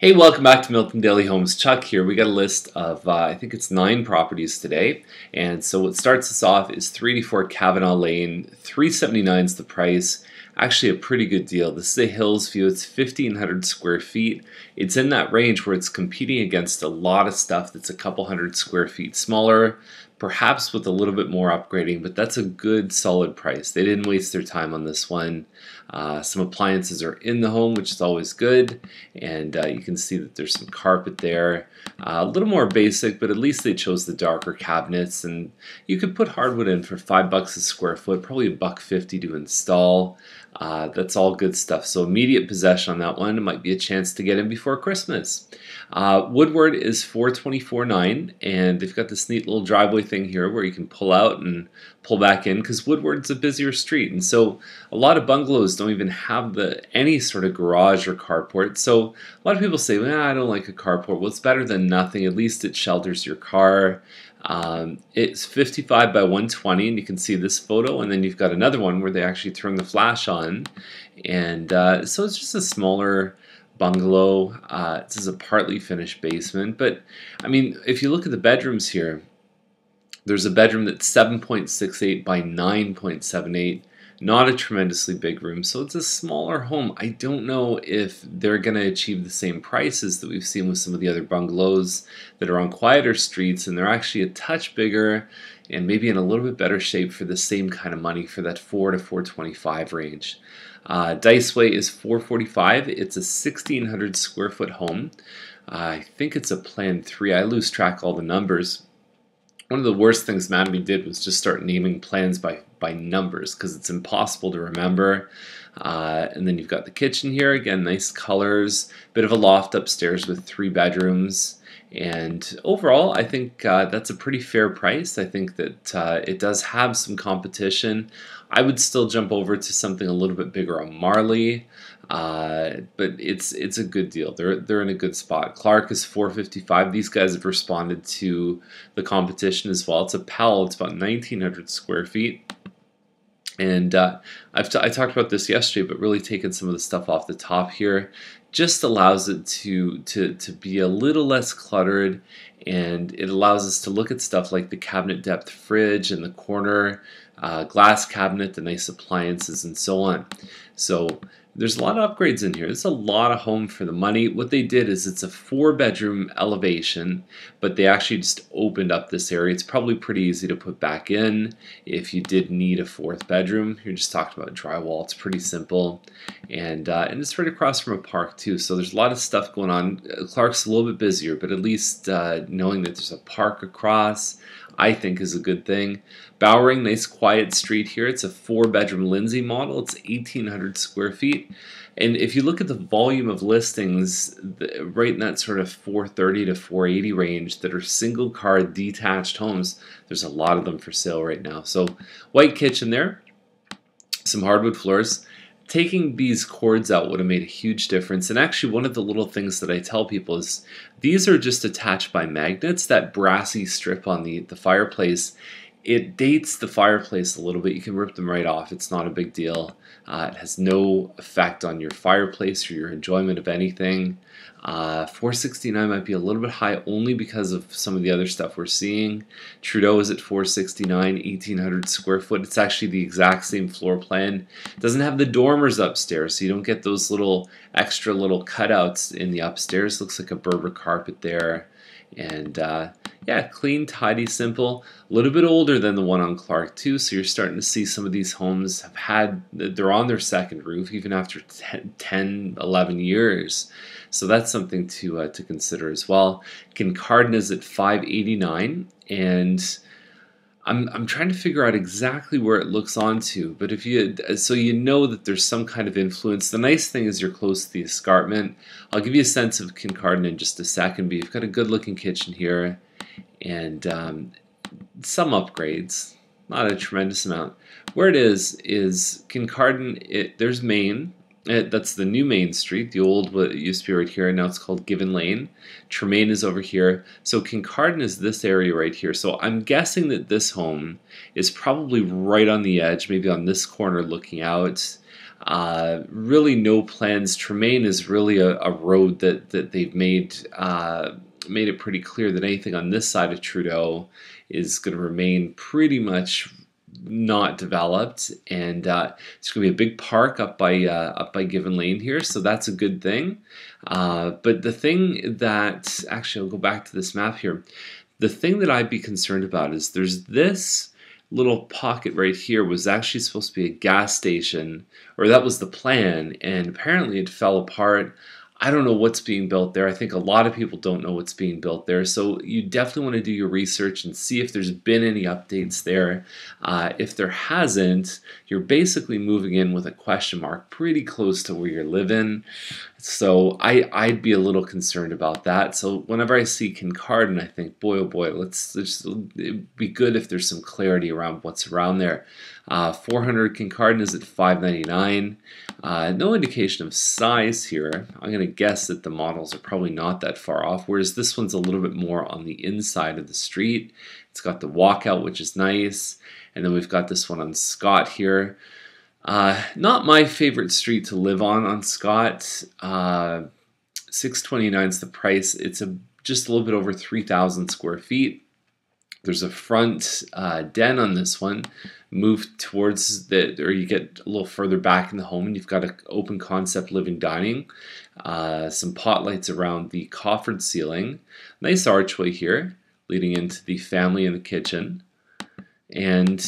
Hey, welcome back to Milton Daily Homes. Chuck here. We got a list of, I think it's 9 properties today. And so what starts us off is 384 Kavanaugh Lane. $379 is the price. Actually a pretty good deal. This is a Hills view. It's 1,500 square feet. It's in that range where it's competing against a lot of stuff that's a couple hundred square feet smaller, perhaps with a little bit more upgrading, but that's a good solid price. They didn't waste their time on this one. Some appliances are in the home, which is always good, and you can see that there's some carpet there. A little more basic, but at least they chose the darker cabinets, and you could put hardwood in for $5 a square foot, probably $1.50 to install. That's all good stuff. So immediate possession on that one. It might be a chance to get in before Christmas. Woodward is $424.9, and they've got this neat little driveway thing here where you can pull out and pull back in because Woodward's a busier street, and so a lot of bungalows don't even have any sort of garage or carport. So a lot of people say, well, I don't like a carport. Well, it's better than nothing. At least it shelters your car. It's 55 by 120, and you can see this photo, and then you've got another one where they actually turn the flash on, and so it's just a smaller bungalow. This is a partly finished basement, but I mean, if you look at the bedrooms here, there's a bedroom that's 7.68 by 9.78. Not a tremendously big room, so it's a smaller home. I don't know if they're going to achieve the same prices that we've seen with some of the other bungalows that are on quieter streets, and they're actually a touch bigger and maybe in a little bit better shape for the same kind of money for that $4 to $425 range. Diceway is $445. It's a 1,600 square foot home. I think it's a Plan 3. I lose track of all the numbers. One of the worst things Mattamy did was just start naming plans by numbers because it's impossible to remember. And then you've got the kitchen here. Again, nice colors. Bit of a loft upstairs with 3 bedrooms. And overall, I think that's a pretty fair price. I think that it does have some competition. I would still jump over to something a little bit bigger on Marley, but it's a good deal. They're in a good spot. Clark is $455. These guys have responded to the competition as well. It's a Pell. It's about 1,900 square feet. And I talked about this yesterday, but really taking some of the stuff off the top here just allows it to be a little less cluttered, and it allows us to look at stuff like the cabinet depth fridge in the corner, glass cabinet, the nice appliances, and so on. So there's a lot of upgrades in here. It's a lot of home for the money. What they did is it's a 4-bedroom elevation, but they actually just opened up this area. It's probably pretty easy to put back in if you did need a 4th bedroom. You're just talking about drywall. It's pretty simple, and it's right across from a park too. So there's a lot of stuff going on. Clark's a little bit busier, but at least knowing that there's a park across, I think, is a good thing. Bowering, nice quiet street here. It's a 4-bedroom Lindsay model. It's 1,800 square feet. And if you look at the volume of listings, right in that sort of 430 to 480 range that are single car detached homes, there's a lot of them for sale right now. So white kitchen there, some hardwood floors. Taking these cords out would have made a huge difference. And actually, one of the little things that I tell people is these are just attached by magnets. That brassy strip on the fireplace, it dates the fireplace a little bit. You can rip them right off. It's not a big deal. It has no effect on your fireplace or your enjoyment of anything. $469 might be a little bit high only because of some of the other stuff we're seeing. Trudeau is at $469, 1,800 square foot. It's actually the exact same floor plan. It doesn't have the dormers upstairs, so you don't get those extra little cutouts in the upstairs. Looks like a Berber carpet there. And yeah, clean, tidy, simple. A little bit older than the one on Clark too, so you're starting to see some of these homes they're on their 2nd roof even after 10, 11 years. So that's something to consider as well. Kincardine is at $589, and I'm trying to figure out exactly where it looks onto, but so you know that there's some kind of influence. The nice thing is you're close to the escarpment. I'll give you a sense of Kincardine in just a second, but you've got a good looking kitchen here, and some upgrades, not a tremendous amount. Where it is Kincardine, there's Main. That's the new Main Street. The old, what used to be right here, and now it's called Given Lane. Tremaine is over here. So Kincardine is this area right here. So I'm guessing that this home is probably right on the edge, maybe on this corner looking out. Really no plans. Tremaine is really a road that they've made it pretty clear that anything on this side of Trudeau is going to remain pretty much not developed, and it's going to be a big park up by Given Lane here, so that's a good thing. But the thing that actually, I'll go back to this map here. The thing that I'd be concerned about is there's this little pocket right here was actually supposed to be a gas station, or that was the plan, and apparently it fell apart. I don't know what's being built there. I think a lot of people don't know what's being built there. So you definitely want to do your research and see if there's been any updates there. If there hasn't, you're basically moving in with a question mark pretty close to where you're living. So I'd be a little concerned about that. So whenever I see Kincardine, I think, boy, oh boy, it'd be good if there's some clarity around what's around there. 400 Kincardine is at $599. No indication of size here. I'm going to guess that the models are probably not that far off, whereas this one's a little bit more on the inside of the street. It's got the walkout, which is nice, and then we've got this one on Scott here. Not my favorite street to live on Scott. $629 is the price. It's just a little bit over 3,000 square feet. There's a front den on this one. Move towards or you get a little further back in the home, and you've got an open concept living dining. Some pot lights around the coffered ceiling. Nice archway here, leading into the family and the kitchen. And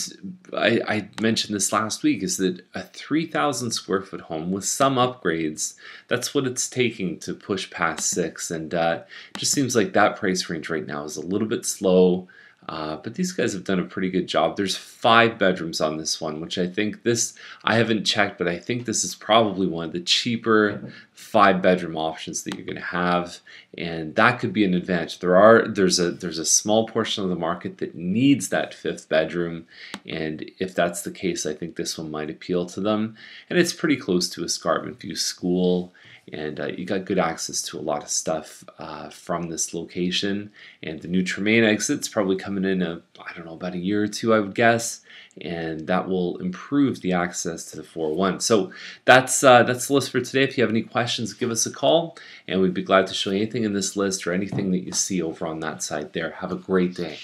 I mentioned this last week, is that a 3,000 square foot home with some upgrades, that's what it's taking to push past 6. And it just seems like that price range right now is a little bit slow. But these guys have done a pretty good job. There's 5 bedrooms on this one, which I think I haven't checked, but I think this is probably one of the cheaper 5-bedroom options that you're going to have, and that could be an advantage. There's a small portion of the market that needs that 5th bedroom, and if that's the case, I think this one might appeal to them. And it's pretty close to Escarpment View School, and you got good access to a lot of stuff from this location. And the new Tremaine exit's probably coming in I don't know, about a year or two, I would guess, and that will improve the access to the 401. So that's the list for today. If you have any questions, give us a call, and we'd be glad to show you anything in this list or anything that you see over on that side there. Have a great day.